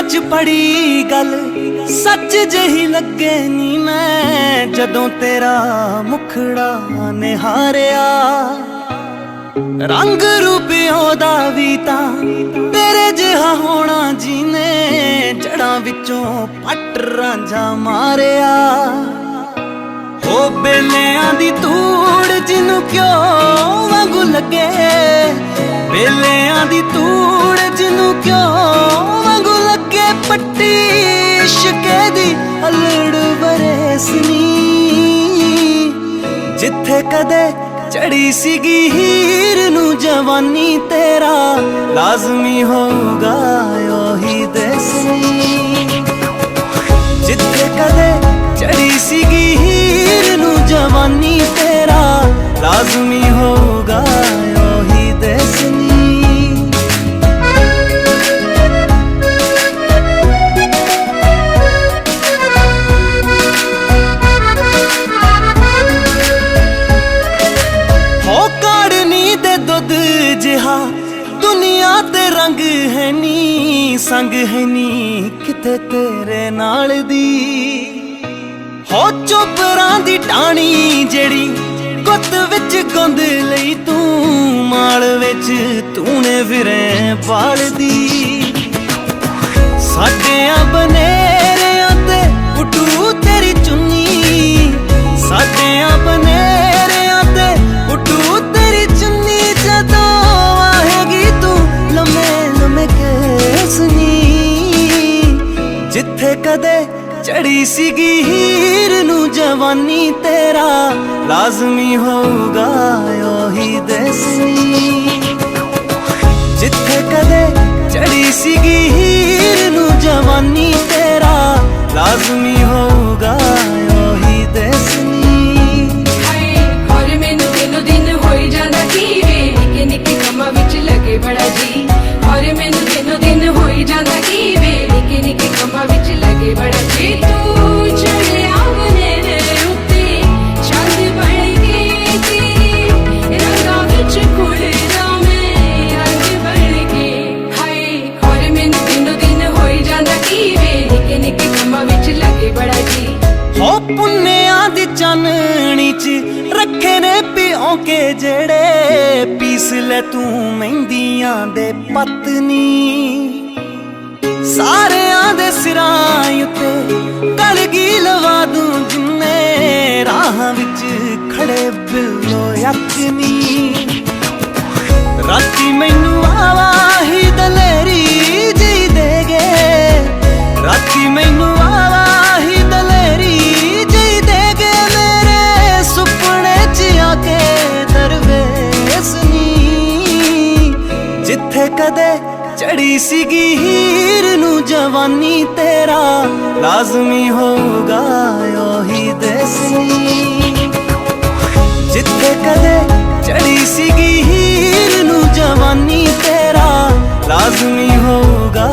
च पड़ी गल सच जही लगे नी मैं जदों तेरा मुखड़ा निहारिया। रंग रूपियों दा वी तां तेरे जिहा होना जीने जड़ां विचों पट रांझा मारिया। ओ बेलियां दी तूड़ जिन्नू क्यों वांगू लगे, बेलियां दी तूड़ जिन्नू क्यों वांगू लगे, पट्टी इश्के दी अलड़ बरेसनी जिथे कदे चढ़ी सीगी हीर नू जवानी तेरा लाजमी होगा ओही दसनी। जिथे कदे चढ़ी सीगी हीर नू जवानी तेरा लाजमी होगा ओही दसनी। जिहा दुनिया ते रंग है नी संग है नी किते तेरे नाल दी। हो चोपरां दी टाणी जेड़ी गुत विच गुंद लई तू माल विच तूने फिरे बाल दी। साडियां बनेरियां ते उडू तेरी चुन्नी, साडियां बनेरियां ते उडू तेरी चुन्नी जदों आएगी तू लम्हे लम्हे केसनी। जिथे कदे चढ़ी सीगी हीर नू जवानी तेरा लाजमी होगा ओही दसनी। जिथे कदे चढ़ी सीगी हीर नू जवानी तेरा लाजमी होगा ओही दसनी। बड़ा जी और मैनू दिनों दिन होई जांदा की वे निके निके कमां विच लगे बड़ा जी। तू चढ़िया बनेरे उत्ते चंद बन के तेरे रंगां विच खुलदा मैं रंग बन के। हाय और मैनू दिनों दिन होई जांदा की वे निके निके कमां विच लगे बड़ा जी। हो पुन्नियां दी चाननी च रखे ने पिओ के जेड़े पीस ले तू मेहंदियां दे पत्नी। सारियां दे सिरां उत्ते कलगी लवा दूं जिन्ने राह विच खड़े बिल्लो यकनी। राती मैनू आवाही दलेरी जी दे गए, राती मैनू आवाही दलेरी जी दे गए, मेरे सुपने च आके दरवेसनी। जिथे कदे चढ़ी सीगी हीर नू जवानी तेरा लाजमी होगा ओही दसनी। जिथे कदे चढ़ी सीगी हीर नू जवानी तेरा लाजमी होगा